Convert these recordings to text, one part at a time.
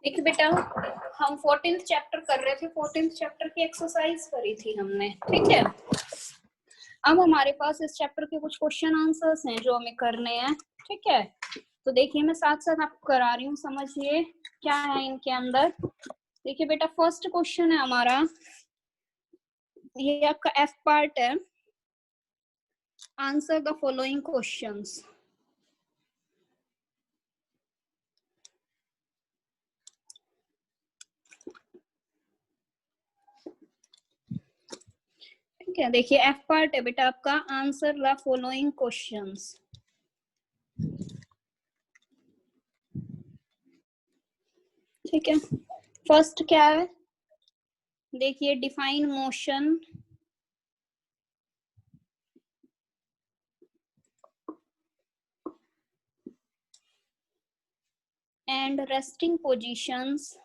देखिए बेटा, हम 14th चैप्टर कर रहे थे। 14th चैप्टर की एक्सरसाइज करी थी हमने, ठीक है। अब हमारे पास इस चैप्टर के कुछ क्वेश्चन आंसर्स हैं जो हमें करने हैं, ठीक है। तो देखिए मैं साथ साथ आपको करा रही हूँ, समझिए क्या है इनके अंदर। देखिए बेटा, फर्स्ट क्वेश्चन है हमारा, ये आपका एफ पार्ट है। Answer the following questions. ठीक है, देखिए एफ पार्ट है बेटा आपका, आंसर द फॉलोइंग क्वेश्चंस। ठीक है, फर्स्ट क्या है, देखिए define motion and resting positions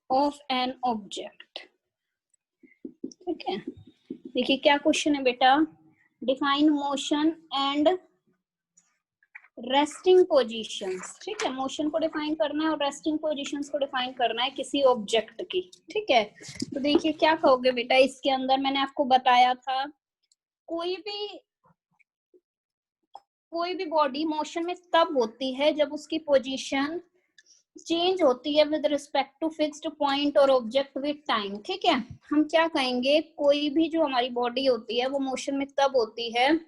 of an object. ठीक है, देखिए क्या क्वेश्चन है बेटा, define motion and resting positions. ठीक है, मोशन को डिफाइन करना है और रेस्टिंग पोजीशंस को डिफाइन करना है किसी ऑब्जेक्ट की। ठीक है, तो देखिए क्या कहोगे बेटा, इसके अंदर मैंने आपको बताया था कोई भी बॉडी मोशन में तब होती है जब उसकी पोजीशन चेंज होती है with respect to fixed point और ऑब्जेक्ट विद टाइम। ठीक है, हम क्या कहेंगे, कोई भी जो हमारी बॉडी होती है वो मोशन में तब होती है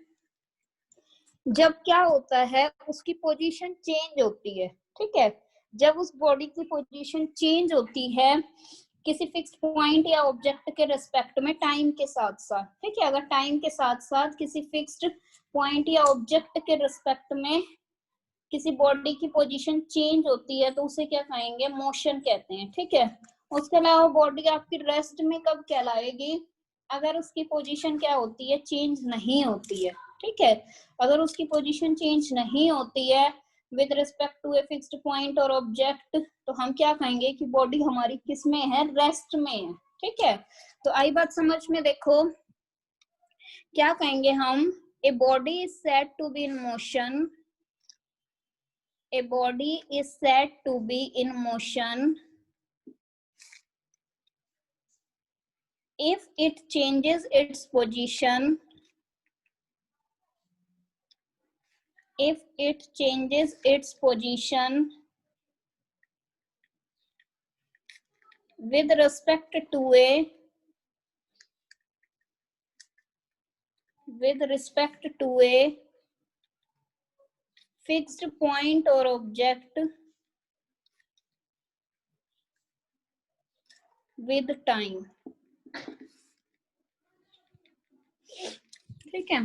जब क्या होता है, उसकी पोजीशन चेंज होती है। ठीक है, जब उस बॉडी की पोजीशन चेंज होती है किसी फिक्स्ड पॉइंट या ऑब्जेक्ट के रिस्पेक्ट में टाइम के साथ साथ। ठीक है, अगर टाइम के साथ साथ किसी फिक्स्ड पॉइंट या ऑब्जेक्ट के रिस्पेक्ट में किसी बॉडी की पोजीशन चेंज होती है तो उसे क्या कहेंगे, मोशन कहते हैं। ठीक है, उसके अलावा बॉडी आपकी रेस्ट में कब कहलाएगी, अगर उसकी पोजीशन क्या होती है, चेंज नहीं होती है। ठीक है, अगर उसकी पोजीशन चेंज नहीं होती है with respect to a fixed point और ऑब्जेक्ट, तो हम क्या कहेंगे कि बॉडी हमारी किस में है, रेस्ट में है। ठीक है, तो आई बात समझ में, देखो क्या कहेंगे हम, a body is said to be in motion, a body is said to be in motion if it changes its position, if it changes its position with respect to a fixed point or object with time। ठीक है,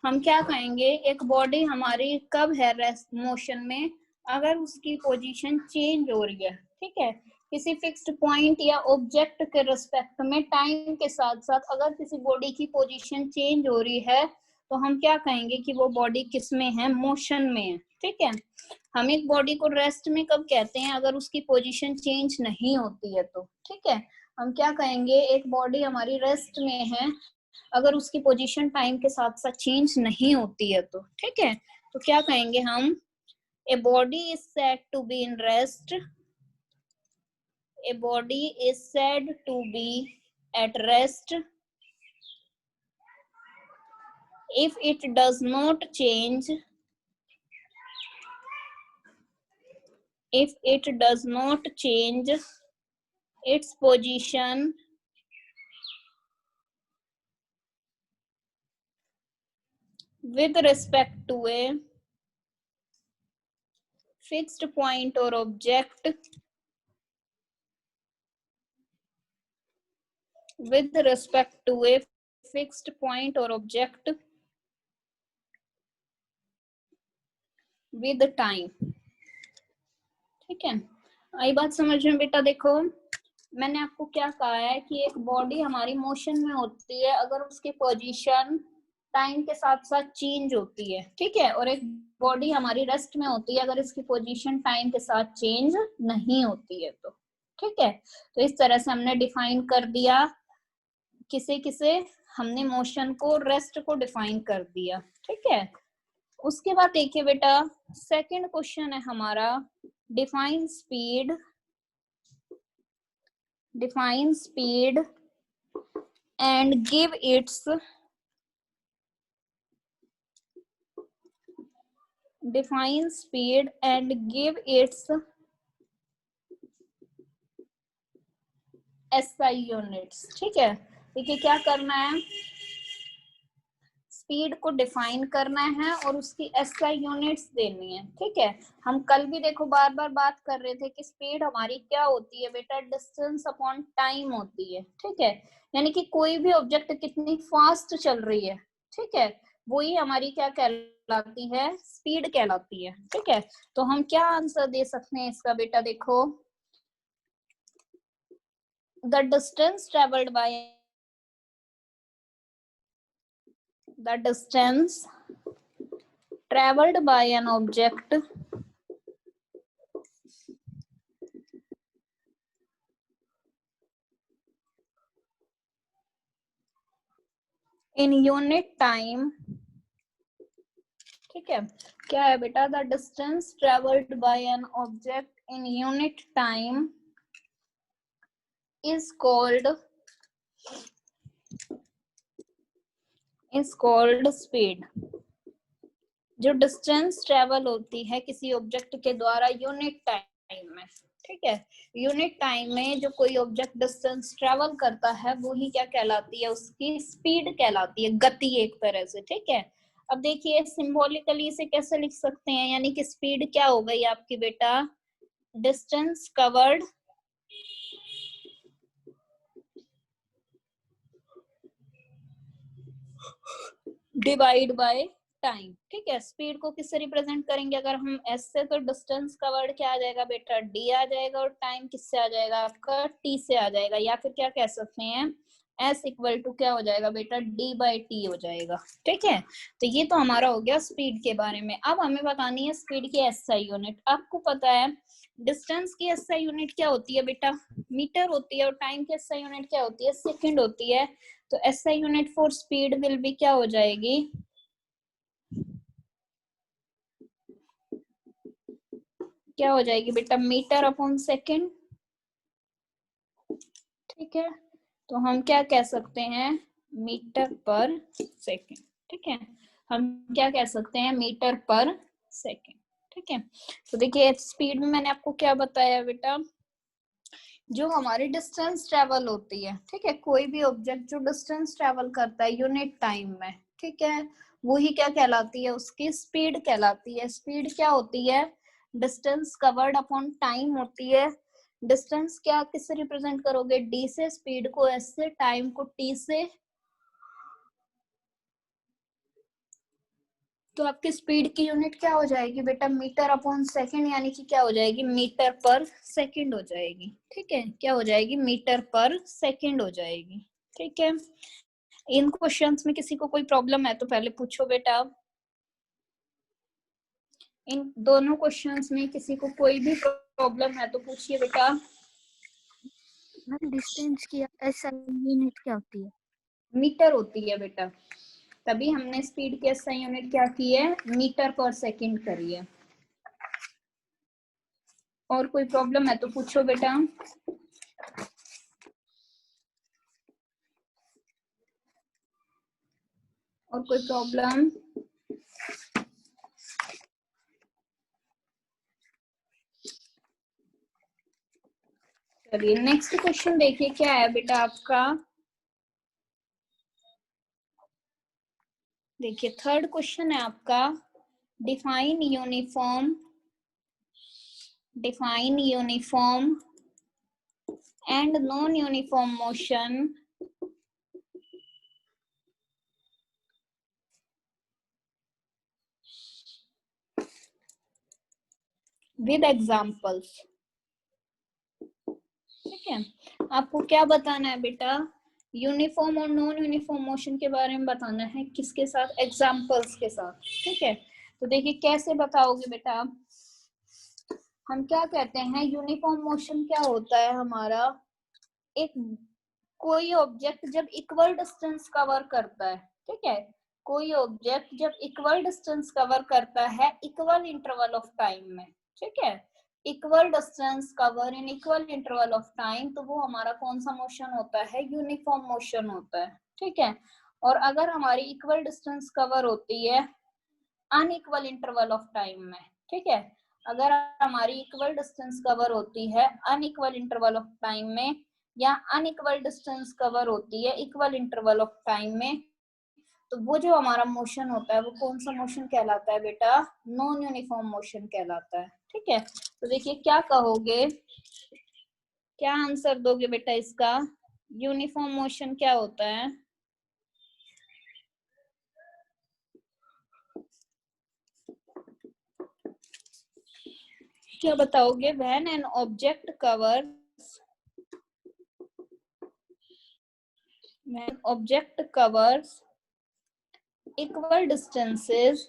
हम क्या कहेंगे, एक body हमारी कब है rest motion में, अगर उसकी पोजीशन चेंज हो रही है। ठीक है, किसी फिक्स्ड पॉइंट या ऑब्जेक्ट के रिस्पेक्ट में टाइम के साथ साथ अगर किसी बॉडी की पोजीशन चेंज हो रही है तो हम क्या कहेंगे कि वो बॉडी किस में है, मोशन में है। ठीक है, हम एक बॉडी को रेस्ट में कब कहते हैं, अगर उसकी पोजीशन चेंज नहीं होती है तो। ठीक है, हम क्या कहेंगे, एक बॉडी हमारी रेस्ट में है अगर उसकी पोजीशन टाइम के साथ साथ चेंज नहीं होती है तो। ठीक है, तो क्या कहेंगे हम, a body is said to be in rest, a body is said to be at rest if it does not change, if it does not change its position with respect to a fixed point or object, with respect to a fixed point or object with time। ठीक है, आई बात समझ में बेटा। देखो मैंने आपको क्या कहा है कि एक बॉडी हमारी मोशन में होती है अगर उसकी पोजीशन टाइम के साथ साथ चेंज होती है। ठीक है, और एक बॉडी हमारी रेस्ट में होती है अगर इसकी पोजीशन टाइम के साथ चेंज नहीं होती है तो। ठीक है, तो इस तरह से हमने डिफाइन कर दिया किसे किसे हमने मोशन को, रेस्ट को डिफाइन कर दिया, ठीक है। उसके बाद देखिए बेटा, सेकंड क्वेश्चन है हमारा, define speed, define speed and give its, define speed and give its SI units, ठीक है। देखिए क्या करना है, स्पीड को डिफाइन करना है और उसकी SI यूनिट्स देनी है, ठीक है। हम कल भी देखो बार बार बात कर रहे थे कि स्पीड हमारी क्या होती है बेटा, डिस्टेंस अपॉन टाइम होती है, ठीक है। यानी कि कोई भी ऑब्जेक्ट कितनी फास्ट चल रही है, ठीक है, वही हमारी क्या कहलाती है, स्पीड कहलाती है, ठीक है। तो हम क्या आंसर दे सकते हैं इसका बेटा, देखो, the distance travelled by, the distance traveled by an object in unit time, ठीक है। क्या है बेटा, the distance traveled by an object in unit time is called speed। जो डिस्टेंस ट्रेवल होती है किसी ऑब्जेक्ट के द्वारा यूनिट टाइम में, ठीक है, यूनिट टाइम में जो कोई ऑब्जेक्ट डिस्टेंस ट्रेवल करता है वो ही क्या कहलाती है, उसकी स्पीड कहलाती है, गति एक तरह से, ठीक है। अब देखिए सिंबॉलिकली इसे कैसे लिख सकते हैं, यानी कि स्पीड क्या हो गई आपकी बेटा, distance covered divide by time, ठीक है। स्पीड को किससे रिप्रेजेंट करेंगे, अगर हम एस से, तो डिस्टेंस कवर्ड क्या आ जाएगा बेटा, डी आ जाएगा, और टाइम किससे आ जाएगा आपका, टी से आ जाएगा, या फिर क्या कह सकते हैं, एस इक्वल टू क्या हो जाएगा बेटा, डी बाई टी हो जाएगा, ठीक है। तो ये तो हमारा हो गया स्पीड के बारे में। अब हमें बतानी है स्पीड की एसआई यूनिट। आपको पता है डिस्टेंस की एसआई यूनिट क्या होती है बेटा, मीटर होती है, और टाइम की एसआई यूनिट क्या होती है, सेकंड होती है। तो SI unit for speed will be क्या हो जाएगी, क्या हो जाएगी बेटा, मीटर अपॉन सेकंड, ठीक है। तो हम क्या कह सकते हैं, मीटर पर सेकंड, ठीक है। हम क्या कह सकते हैं, मीटर पर सेकंड, ठीक है। तो देखिए स्पीड में मैंने आपको क्या बताया बेटा, जो हमारी डिस्टेंस ट्रेवल होती है, ठीक है, कोई भी ऑब्जेक्ट जो डिस्टेंस ट्रेवल करता है यूनिट टाइम में, ठीक है, वो ही क्या कहलाती है, उसकी स्पीड कहलाती है। स्पीड क्या होती है, डिस्टेंस कवर्ड अपॉन टाइम होती है। डिस्टेंस क्या किससे रिप्रेजेंट करोगे, डी से, स्पीड को एस से, टाइम को टी से। तो आपकी स्पीड की यूनिट क्या हो जाएगी बेटा, मीटर अपॉन सेकंड, यानी कि क्या हो जाएगी, मीटर पर सेकंड हो जाएगी, ठीक है। क्या हो जाएगी, मीटर पर सेकंड हो जाएगी, ठीक है। इन क्वेश्चंस में किसी को कोई प्रॉब्लम है तो पहले पूछो बेटा। इन दोनों क्वेश्चंस में किसी को कोई भी प्रॉब्लम है तो पूछिए बेटा। मैम डिस्टेंस की एसआई यूनिट क्या होती है, मीटर होती है बेटा, तभी हमने स्पीड की एसआई यूनिट क्या की है, मीटर पर सेकंड करी है। और कोई प्रॉब्लम है तो पूछो बेटा। और कोई प्रॉब्लम, चलिए नेक्स्ट क्वेश्चन देखिए क्या है बेटा आपका। देखिए थर्ड क्वेश्चन है आपका, define uniform, define uniform and non uniform motion with examples, ठीक है। आपको क्या बताना है बेटा, यूनिफॉर्म और नॉन यूनिफॉर्म मोशन के बारे में बताना है, किसके साथ, एग्जांपल्स के साथ, ठीक है। तो देखिए कैसे बताओगे बेटा, हम क्या कहते हैं, यूनिफॉर्म मोशन क्या होता है हमारा, एक कोई ऑब्जेक्ट जब इक्वल डिस्टेंस कवर करता है, ठीक है, कोई ऑब्जेक्ट जब इक्वल डिस्टेंस कवर करता है इक्वल इंटरवल ऑफ टाइम में, ठीक है, equal distance cover in equal interval of time, तो वो हमारा कौन सा मोशन होता है, यूनिफॉर्म मोशन होता है, ठीक है। और अगर हमारी इक्वल डिस्टेंस कवर होती है अनइक्वल इंटरवल ऑफ टाइम में, ठीक है, अगर हमारी इक्वल डिस्टेंस कवर होती है अनइक्वल इंटरवल ऑफ टाइम में या अनइक्वल डिस्टेंस कवर होती है इक्वल इंटरवल ऑफ टाइम में, तो वो जो हमारा मोशन होता है वो कौन सा मोशन कहलाता है बेटा, नॉन यूनिफॉर्म मोशन कहलाता है, ठीक है। तो देखिए क्या कहोगे, क्या आंसर दोगे बेटा इसका, यूनिफॉर्म मोशन क्या होता है, क्या बताओगे, when an object covers equal distances,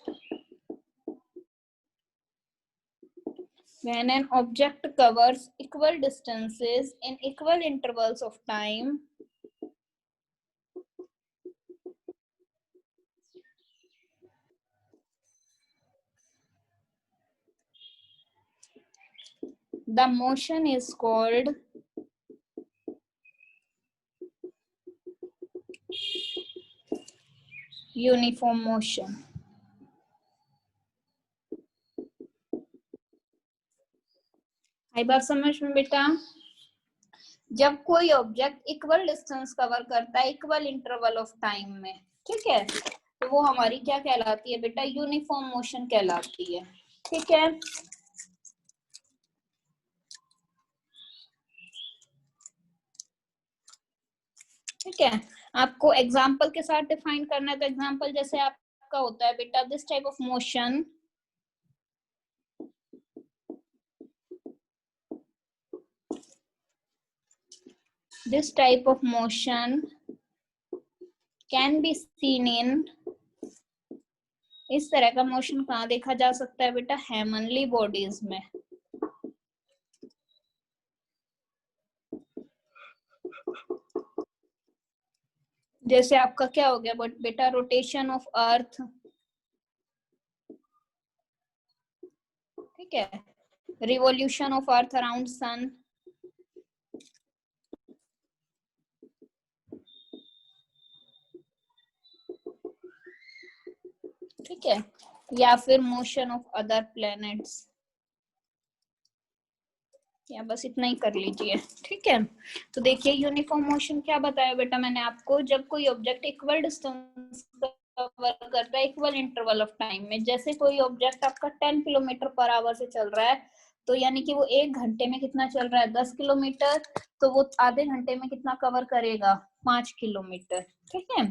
when an object covers equal distances in equal intervals of time, the motion is called uniform motion. आई बात समझ में बेटा, जब कोई ऑब्जेक्ट इक्वल डिस्टेंस कवर करता है इक्वल इंटरवल ऑफ टाइम में, ठीक है, तो वो हमारी क्या कहलाती है बेटा, यूनिफॉर्म मोशन कहलाती है, ठीक है। ठीक है, आपको एग्जाम्पल के साथ डिफाइन करना है, तो एग्जाम्पल जैसे आपका होता है बेटा, this type of motion, this type of motion can be seen in, इस तरह का मोशन कहाँ देखा जा सकता है बेटा, हेमनली बॉडीज में, जैसे आपका क्या हो गया बेटा, रोटेशन ऑफ अर्थ, ठीक है, revolution of earth around sun, ठीक है, या फिर मोशन ऑफ अदर प्लैनेट्स, या बस इतना ही कर लीजिए, ठीक है। तो देखिए यूनिफॉर्म मोशन क्या बताया बेटा मैंने आपको, जब कोई ऑब्जेक्ट इक्वल डिस्टेंस कवर करता है इक्वल इंटरवल ऑफ टाइम में, जैसे कोई ऑब्जेक्ट आपका 10 किलोमीटर पर आवर से चल रहा है, तो यानी कि वो 1 घंटे में कितना चल रहा है, 10 किलोमीटर, तो वो आधे घंटे में कितना कवर करेगा, 5 किलोमीटर, ठीक है।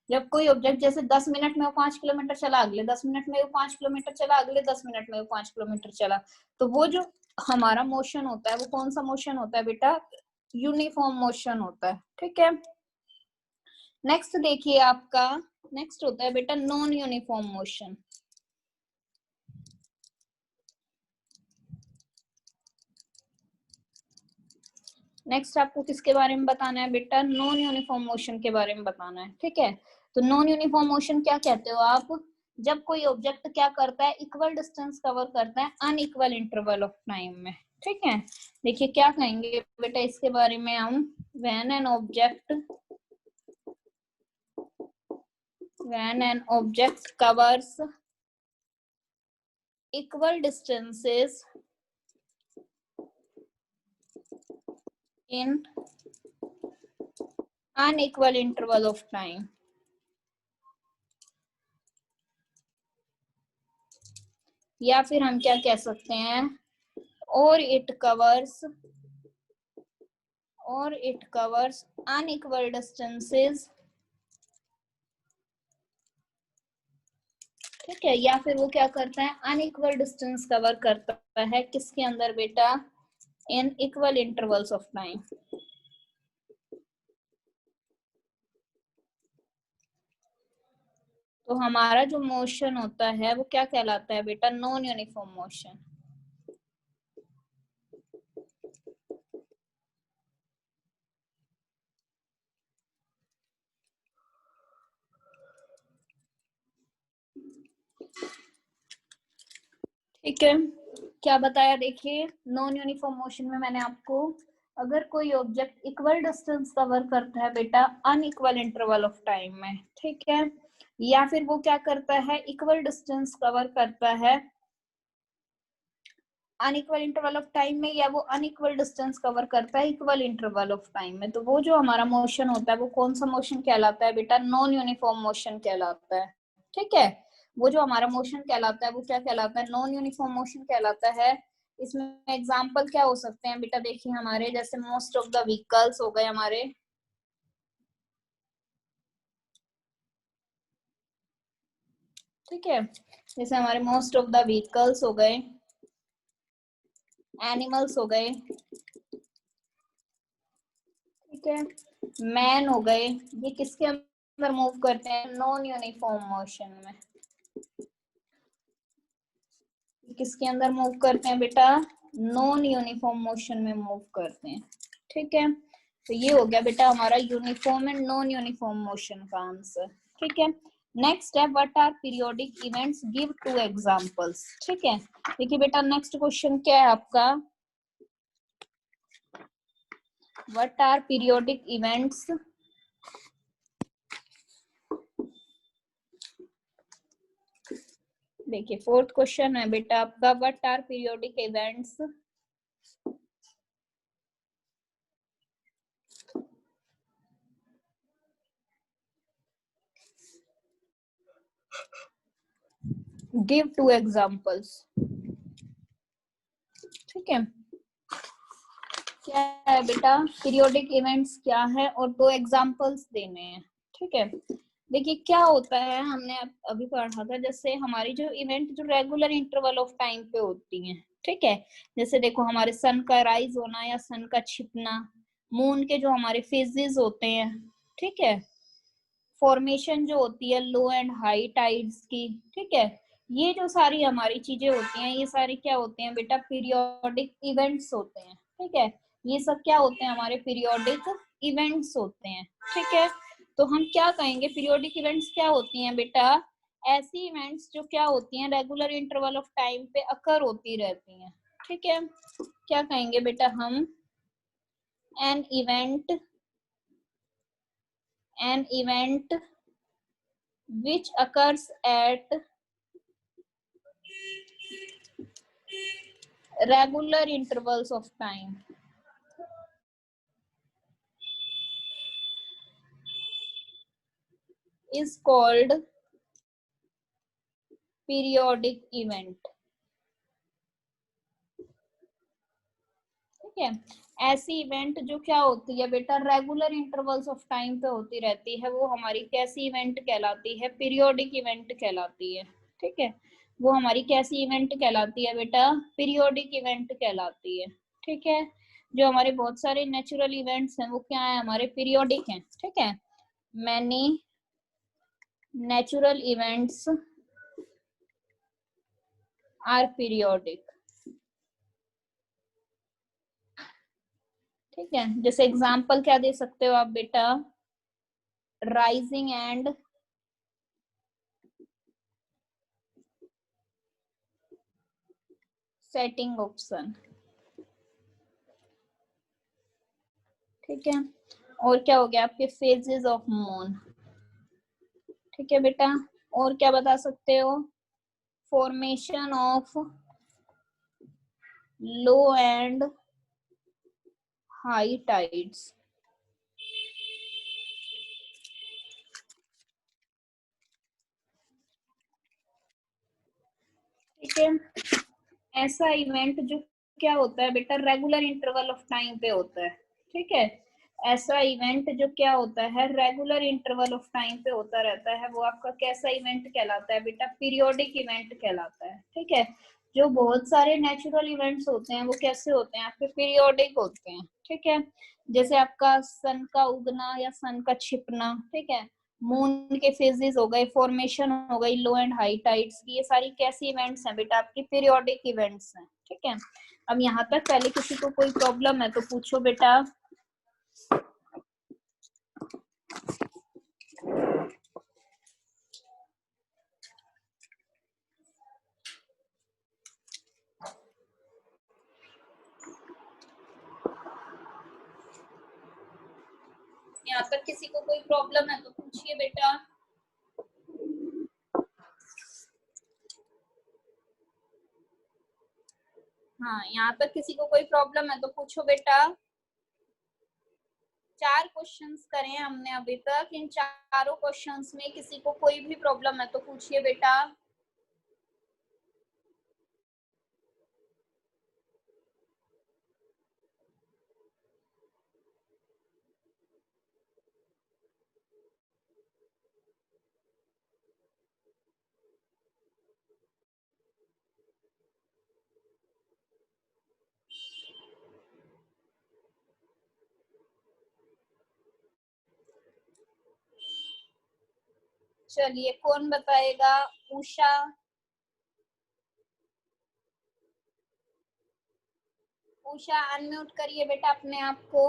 जब कोई ऑब्जेक्ट जैसे 10 मिनट में वो 5 किलोमीटर चला, अगले 10 मिनट में वो 5 किलोमीटर चला, अगले 10 मिनट में वो 5 किलोमीटर चला, तो वो जो हमारा मोशन होता है वो कौन सा मोशन होता है बेटा, यूनिफॉर्म मोशन होता है, ठीक है। नेक्स्ट देखिए आपका, नेक्स्ट होता है बेटा नॉन यूनिफॉर्म मोशन। नेक्स्ट आपको किसके बारे में बताना है बेटा, नॉन यूनिफॉर्म मोशन के बारे में बताना है, ठीक है। तो नॉन यूनिफॉर्म मोशन क्या कहते हो आप, जब कोई ऑब्जेक्ट क्या करता है, इक्वल डिस्टेंस कवर करता है अनइक्वल इंटरवल ऑफ टाइम में, ठीक है। देखिए क्या कहेंगे बेटा इसके बारे में हम, when an object covers equal distances in unequal interval of time, या फिर हम क्या कह सकते हैं, or it covers unequal distances, ठीक है, या फिर वो क्या करता है, अनइक्वल डिस्टेंस कवर करता है किसके अंदर बेटा, in equal intervals of time. तो हमारा जो मोशन होता है वो क्या कहलाता है बेटा, नॉन यूनिफॉर्म मोशन। ठीक है, क्या बताया देखिए, नॉन यूनिफॉर्म मोशन में मैंने आपको, अगर कोई ऑब्जेक्ट इक्वल डिस्टेंस कवर करता है बेटा अनइक्वल इंटरवल ऑफ टाइम में, ठीक है, या फिर वो क्या करता है, इक्वल डिस्टेंस कवर करता है अनइक्वल इंटरवल ऑफ टाइम में, या वो अनइक्वल डिस्टेंस कवर करता है इक्वल इंटरवल ऑफ टाइम में, तो वो जो हमारा मोशन होता है वो कौन सा मोशन कहलाता है बेटा, नॉन यूनिफॉर्म मोशन कहलाता है। ठीक है, वो जो हमारा मोशन कहलाता है वो क्या कहलाता है, नॉन यूनिफॉर्म मोशन कहलाता है। इसमें एग्जाम्पल क्या हो सकते हैं बेटा, देखिए हमारे जैसे मोस्ट ऑफ द व्हीकल्स हो गए हमारे, ठीक है, जैसे हमारे मोस्ट ऑफ द व्हीकल्स हो गए, एनिमल्स हो गए, ठीक है, मैन हो गए, ये किसके अंदर मूव करते हैं, नॉन यूनिफॉर्म मोशन में। किसके अंदर मूव करते हैं बेटा, नॉन यूनिफॉर्म मोशन में मूव करते हैं। ठीक है, तो ये हो गया बेटा हमारा uniform and non uniform motion का आंसर। ठीक है, नेक्स्ट है what are periodic events, give two examples. ठीक है, देखिए बेटा नेक्स्ट क्वेश्चन क्या है आपका, व्हाट आर पीरियोडिक इवेंट्स, देखिए फोर्थ क्वेश्चन है बेटा आपका, what are periodic events, give two examples. ठीक है, क्या है बेटा, पीरियोडिक इवेंट्स क्या है और दो एग्जांपल्स देने हैं। ठीक है, देखिए क्या होता है, हमने अभी पढ़ा था, जैसे हमारी जो इवेंट जो रेगुलर इंटरवल ऑफ टाइम पे होती हैं, ठीक है, जैसे देखो हमारे सन का राइज होना या सन का छिपना, मून के जो हमारे फेजेस होते हैं, ठीक है, फॉर्मेशन जो होती है लो एंड हाई टाइड्स की, ठीक है, ये जो सारी हमारी चीजें होती हैं, ये सारी क्या होते हैं बेटा, पीरियोडिक इवेंट्स होते हैं। ठीक है, ये सब क्या होते हैं, हमारे पीरियोडिक इवेंट्स होते हैं। ठीक है, तो हम क्या कहेंगे, पीरियोडिक इवेंट्स क्या होती हैं बेटा, ऐसी इवेंट्स जो क्या होती हैं, रेगुलर इंटरवल ऑफ टाइम पे अकर होती रहती हैं। ठीक है, क्या कहेंगे बेटा हम, an event which occurs at regular intervals of time is called periodic event। ठीक है, ऐसी इवेंट जो क्या होती है बेटा, रेगुलर इंटरवल्स ऑफ टाइम पे होती रहती है, वो हमारी कैसी इवेंट कहलाती है, पीरियोडिक इवेंट कहलाती है। ठीक है, वो हमारी कैसी इवेंट कहलाती है बेटा, पीरियोडिक इवेंट कहलाती है। ठीक है, जो हमारे बहुत सारे नेचुरल इवेंट्स हैं वो क्या है, हमारे पीरियोडिक हैं। ठीक है, many natural events are periodic. ठीक है, जैसे एग्जांपल क्या दे सकते हो आप बेटा, राइजिंग एंड सेटिंग ऑफ सन। ठीक है, और क्या हो गया आपके, फेजेस ऑफ मून। ठीक है बेटा, और क्या बता सकते हो, formation of low and high tides. ठीक है, ऐसा इवेंट जो क्या होता है बेटा, रेगुलर इंटरवल ऑफ टाइम पे होता है। ठीक है, ऐसा इवेंट जो क्या होता है, रेगुलर इंटरवल ऑफ टाइम पे होता रहता है, वो आपका कैसा इवेंट कहलाता है बेटा, पीरियोडिक इवेंट कहलाता है। ठीक है, जो बहुत सारे नेचुरल इवेंट्स होते हैं वो कैसे होते हैं आपके, पीरियोडिक होते हैं। ठीक है, जैसे आपका सन का उगना या सन का छिपना, ठीक है, मून के फेजेस हो गए, फॉर्मेशन हो गई लो एंड हाई टाइड्स की, ये सारी कैसी इवेंट्स हैं बेटा, आपकी पीरियोडिक इवेंट्स हैं। ठीक है, अब यहाँ तक पहले किसी को कोई प्रॉब्लम है तो पूछो बेटा। यहाँ पर किसी को कोई प्रॉब्लम है तो पूछिए बेटा। हाँ, यहाँ पर किसी को कोई प्रॉब्लम है तो पूछो बेटा। 4 क्वेश्चंस करे हैं हमने अभी तक, इन चारों क्वेश्चंस में किसी को कोई भी प्रॉब्लम है तो पूछिए बेटा। चलिए, कौन बताएगा? उषा। उषा अनम्यूट करिए बेटा अपने आप को।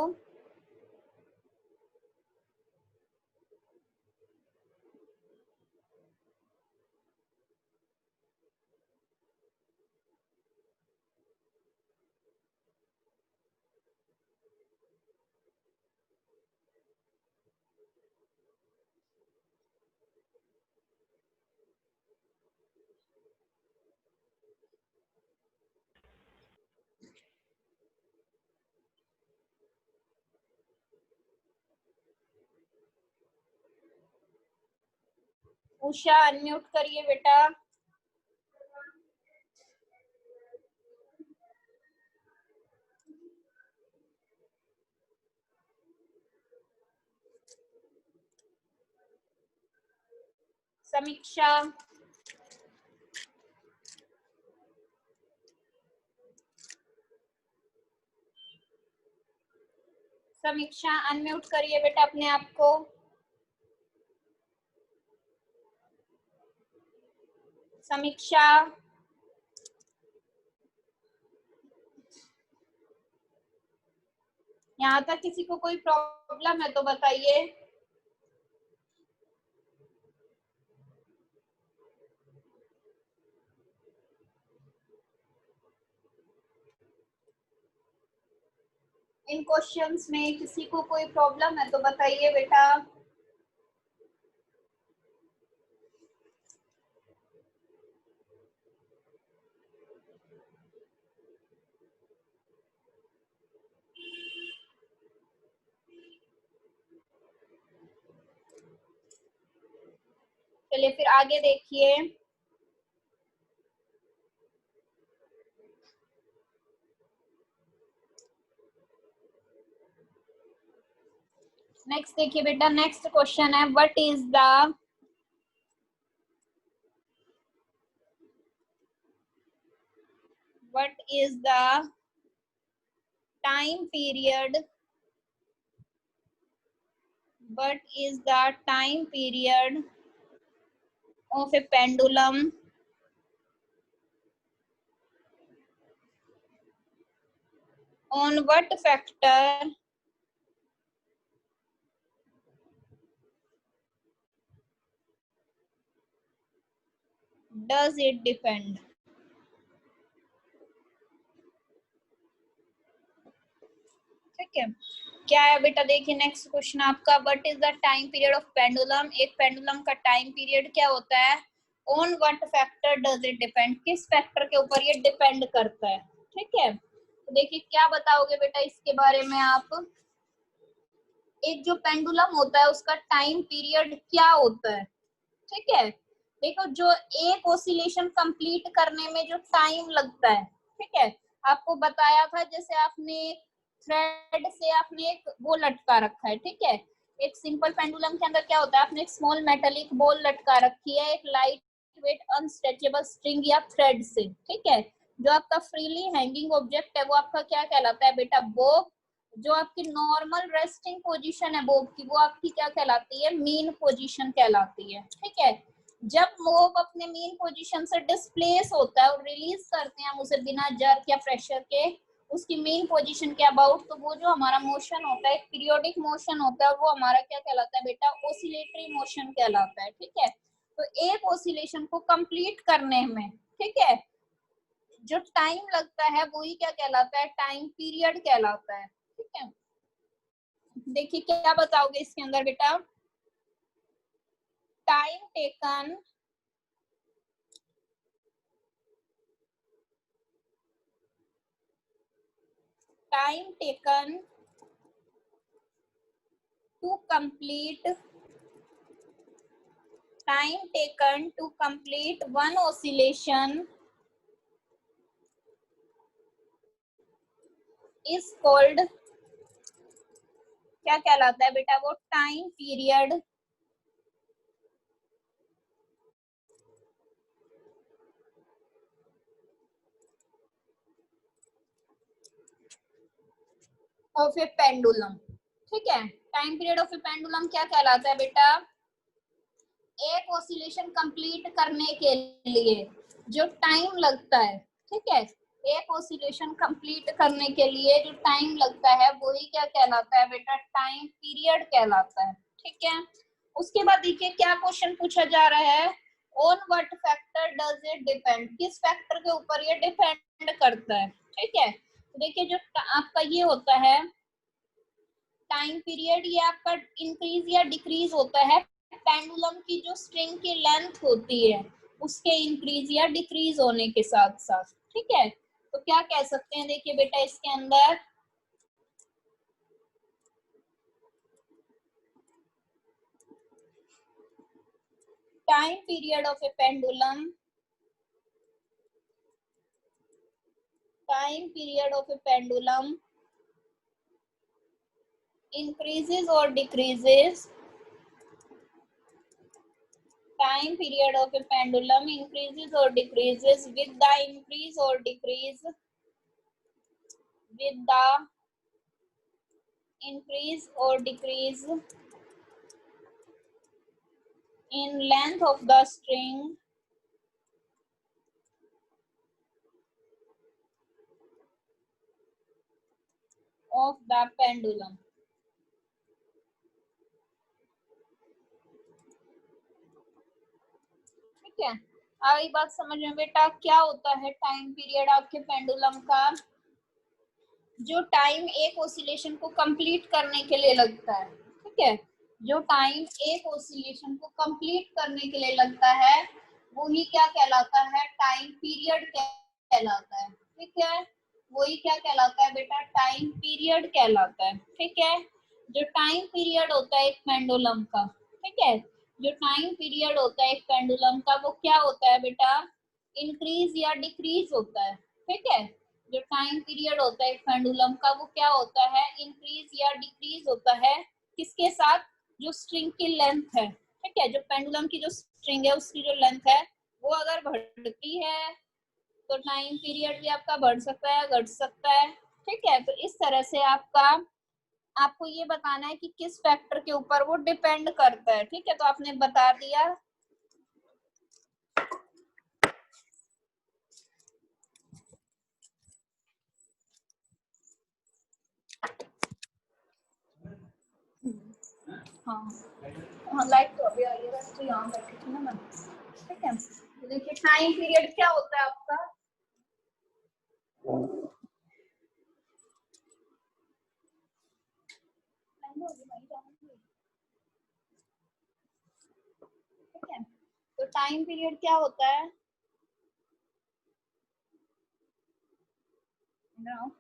उषा अनम्यूट करिए बेटा। समीक्षा। समीक्षा अनम्यूट करिए बेटा अपने आप को। समीक्षा। यहाँ तक किसी को कोई प्रॉब्लम है तो बताइए। इन क्वेश्चंस में किसी को कोई प्रॉब्लम है तो बताइए बेटा। चलिए फिर आगे देखिए। नेक्स्ट देखिए बेटा, नेक्स्ट क्वेश्चन है what is the time period what is the time period of a pendulum on what factor does it depend? ठीक है, क्या है बेटा? देखिए नेक्स्ट क्वेश्चन आपका, what is the time period of pendulum. एक पेंडुलम का टाइम पीरियड क्या होता है? On what factor does it depend, किस फैक्टर के ऊपर ये डिपेंड करता है। ठीक है, तो देखिए क्या बताओगे बेटा इसके बारे में आप। एक जो पेंडुलम होता है उसका टाइम पीरियड क्या होता है? ठीक है, देखो जो एक ऑसिलेशन कंप्लीट करने में जो टाइम लगता है, ठीक है, आपको बताया था जैसे आपने थ्रेड से आपने एक वो लटका रखा है। ठीक है, एक सिंपल पेंडुलम के अंदर क्या होता है, आपने एक स्मॉल मेटेलिक बॉल लटका रखी है एक लाइट वेट अनस्ट्रेचेबल स्ट्रिंग या थ्रेड से। ठीक है, जो आपका फ्रीली हैंगिंग ऑब्जेक्ट है वो आपका क्या कहलाता है बेटा? बोब। जो आपकी नॉर्मल रेस्टिंग पोजीशन है बोब की, वो आपकी क्या कहलाती है? मीन पोजीशन कहलाती है। ठीक है, जब बोब अपने मीन पोजीशन से डिस्प्लेस होता है और रिलीज करते हैं हम उसे बिना जर्क या प्रेशर के उसकी मेन पोजीशन के अबाउट, तो वो जो हमारा मोशन होता है एक पीरियोडिक मोशन होता है, वो हमारा क्या कहलाता है बेटा? ओसिलेटरी मोशन कहलाता है। ठीक है, तो एक ओसिलेशन को कंप्लीट करने में, ठीक है, जो टाइम लगता है वही क्या कहलाता है? टाइम पीरियड कहलाता है। ठीक है, देखिए क्या बताओगे इसके अंदर बेटा, time taken to complete time taken to complete one oscillation is called, क्या कहलाता है बेटा वो, time period of A pendulum. ठीक है, time period of A pendulum क्या कहलाता है बेटा, एक ऑसिलेशन कंप्लीट करने के लिए जो टाइम लगता है, ठीक है, एक ऑसिलेशन कंप्लीट करने के लिए जो टाइम लगता है वही क्या कहलाता है बेटा, टाइम पीरियड कहलाता है। ठीक है, उसके बाद देखिए क्या क्वेश्चन पूछा जा रहा है, on what factor does it depend, किस फैक्टर के ऊपर ये डिपेंड करता है। ठीक है, तो देखिए जो आपका ये होता है टाइम पीरियड, ये आपका इंक्रीज या डिक्रीज होता है पेंडुलम की जो स्ट्रिंग की लेंथ होती है उसके इंक्रीज या डिक्रीज होने के साथ साथ। ठीक है, तो क्या कह सकते हैं, देखिए बेटा इसके अंदर time period of A pendulum, time period of A pendulum increases or decreases, time period of a pendulum increases or decreases with the increase or decrease, with the increase or decrease in length of the string of the pendulum। ठीक है, आई बात समझ में बेटा, क्या होता है time period आपके पेंडुलम का, जो टाइम एक ऑसिलेशन को कंप्लीट करने के लिए लगता है। ठीक है, जो टाइम एक ऑसिलेशन को कंप्लीट करने के लिए लगता है वही क्या कहलाता है, टाइम पीरियड कहलाता है। ठीक है, वही क्या कहलाता है बेटा, टाइम पीरियड कहलाता है। ठीक है, जो टाइम पीरियड होता है एक पेंडुलम का, ठीक है, जो टाइम पीरियड होता है एक पेंडुलम का वो क्या होता है बेटा, इंक्रीज या डिक्रीज होता है। ठीक है, जो टाइम पीरियड होता है पेंडुलम का वो क्या होता है, इंक्रीज या डिक्रीज होता है, किसके साथ, जो स्ट्रिंग की लेंथ है। ठीक है, जो पेंडुलम की जो स्ट्रिंग है उसकी जो लेंथ है वो अगर बढ़ती है तो टाइम पीरियड भी आपका बढ़ सकता है, घट सकता है। ठीक है, तो इस तरह से आपको ये बताना है कि किस फैक्टर के ऊपर वो डिपेंड करता है। ठीक है, तो आपने बता दिया। हाँ हाँ, लाइट तो अभी आई है, वैसे तो यहाँ बैठी थी ना मैं। ठीक है, तो देखिए टाइम पीरियड क्या होता है आपका, ठीक है, तो टाइम पीरियड क्या होता है ना,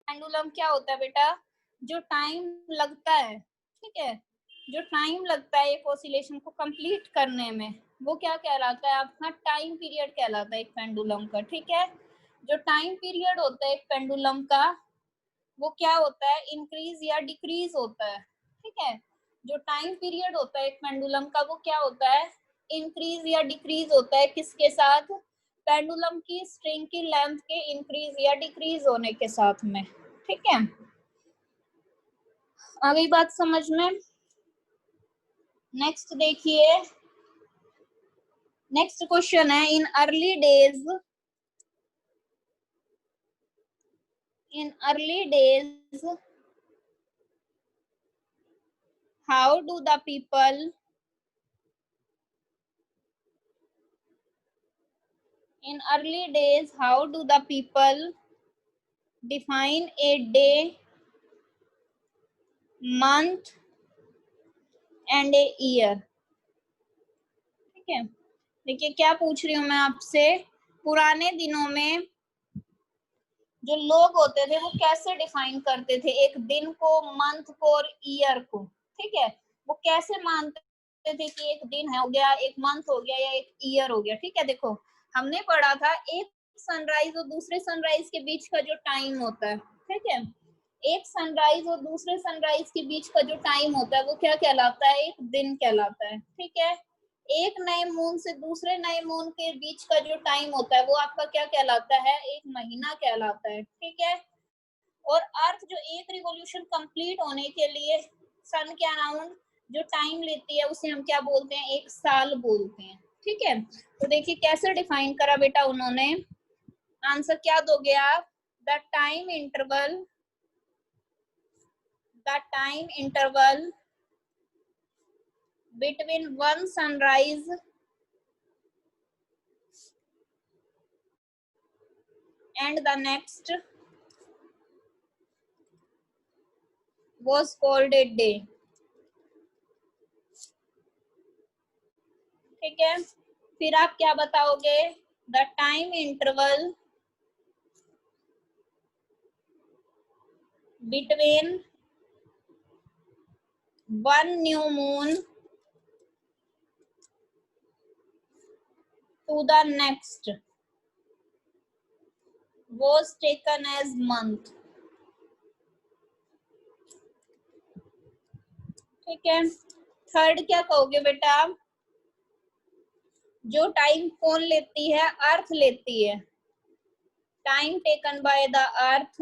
पेंडुलम क्या होता है बेटा, जो टाइम लगता है, ठीक है, जो टाइम लगता है एक ऑसिलेशन को कंप्लीट करने में, वो क्या कहलाता है आपका? टाइम पीरियड कहलाता है एक पेंडुलम का। ठीक है, जो टाइम पीरियड होता है एक पेंडुलम का, वो क्या होता है? इंक्रीज या डिक्रीज होता है। ठीक है, जो टाइम पीरियड होता है एक पेंडुलम का, वो क्या होता है? इंक्रीज या डिक्रीज होता है। किसके साथ? पेंडुलम की स्ट्रिंग की लेंथ के इंक्रीज या डिक्रीज होने के साथ में। ठीक है, आ गई बात समझ में? नेक्स्ट देखिए, नेक्स्ट क्वेश्चन है, in early days, in early days how do the people, in early days how do the people define a day, month and a year? ठीक है, देखिए क्या पूछ रही हूँ मैं आपसे, पुराने दिनों में जो लोग होते थे वो कैसे डिफाइन करते थे एक दिन को, मंथ को और ईयर को? ठीक है, वो कैसे मानते थे कि एक दिन हो गया, एक मंथ हो गया या एक ईयर हो गया? ठीक है, देखो हमने पढ़ा था एक सनराइज और दूसरे सनराइज के बीच का जो टाइम होता है, ठीक है, एक सनराइज और दूसरे सनराइज के बीच का जो टाइम होता है वो क्या कहलाता है? एक दिन कहलाता है। ठीक है, एक नए मून से दूसरे नए मून के बीच का जो टाइम होता है वो आपका क्या कहलाता है? एक महीना कहलाता है। ठीक है, और अर्थ जो एक रिवॉल्यूशन कंप्लीट होने के लिए सन के अराउंड जो टाइम लेती है उसे हम क्या बोलते हैं? एक साल बोलते हैं। ठीक है, तो देखिए कैसे डिफाइन करा बेटा उन्होंने, आंसर क्या दोगे आप? The time interval, the time interval between one sunrise and the next was called a day. ठीक है, फिर आप क्या बताओगे? The time interval between one new moon to the next was taken as month. ठीक है, थर्ड क्या कहोगे बेटा? जो टाइम कौन लेती है? अर्थ लेती है। Time taken by the earth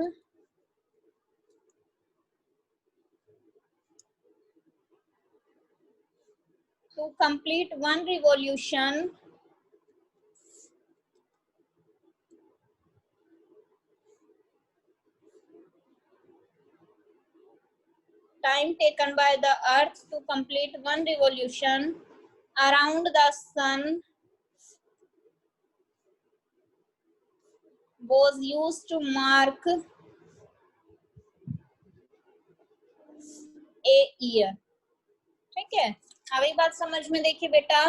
to complete one revolution time taken by the earth to complete one revolution around the sun was used to mark a year. ठीक है, अब एक बात समझ में देखिए बेटा,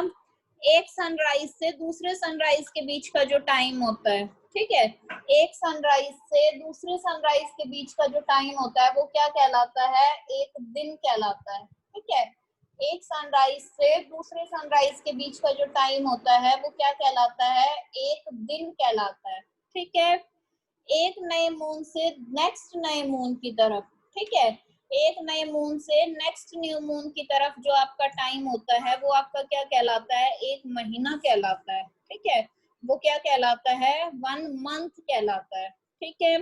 एक सनराइज से दूसरे सनराइज के बीच का जो टाइम होता है, ठीक है, एक सनराइज से दूसरे सनराइज के बीच का जो टाइम होता है वो क्या कहलाता है? एक दिन कहलाता है। ठीक है, एक सनराइज से दूसरे सनराइज के बीच का जो टाइम होता है वो क्या कहलाता है? एक दिन कहलाता है। ठीक है, एक नए मून से नेक्स्ट नए मून की तरफ, ठीक है, एक नए मून से नेक्स्ट न्यू मून की तरफ जो आपका टाइम होता है वो आपका क्या कहलाता है? एक महीना कहलाता है। ठीक है, वो क्या कहलाता है? 1 मंथ कहलाता है। ठीक है,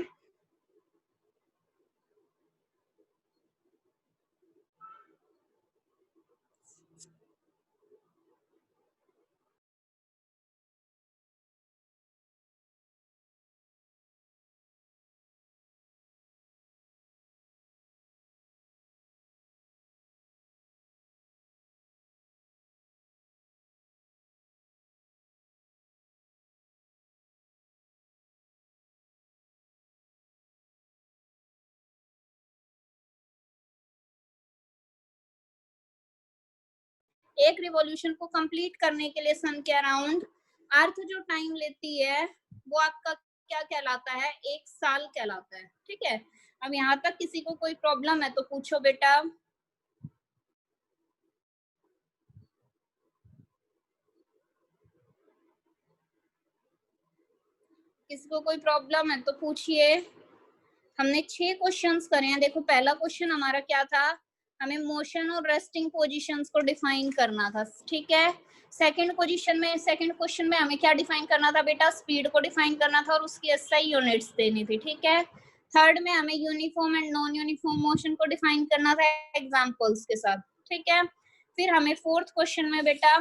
एक रिवॉल्यूशन को कंप्लीट करने के लिए सन के अराउंड अर्थ जो टाइम लेती है वो आपका क्या कहलाता है? एक साल कहलाता है। ठीक है, अब यहाँ तक किसी को कोई प्रॉब्लम है तो पूछो बेटा। किसी को कोई प्रॉब्लम है तो पूछिए। हमने 6 क्वेश्चंस करे हैं। देखो पहला क्वेश्चन हमारा क्या था, हमें मोशन और रेस्टिंग पोजीशंस को डिफाइन करना था, ठीक है। सेकंड क्वेश्चन में हमें क्या डिफाइन करना था बेटा, स्पीड को डिफाइन करना था और उसकी एसआई यूनिट्स देनी थी, ठीक है। थर्ड में हमें uniform and non uniform motion को डिफाइन करना था एग्जांपल्स के साथ, ठीक है। फिर हमें फोर्थ क्वेश्चन में बेटा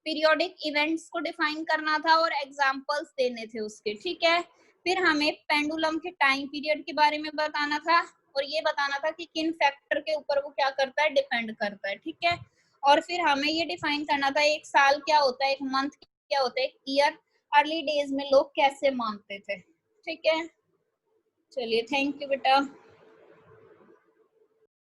पीरियोडिक इवेंट्स को डिफाइन करना था और एग्जांपल्स देने थे उसके, ठीक है। फिर हमें पेंडुलम के टाइम पीरियड के बारे में बताना था और ये बताना था कि किन फैक्टर के ऊपर वो क्या करता है, डिपेंड करता है, ठीक है। और फिर हमें ये डिफाइन करना था एक साल क्या होता है, एक मंथ क्या होता है, एक ईयर अर्ली डेज में लोग कैसे मानते थे, ठीक है। चलिए थैंक यू बेटा।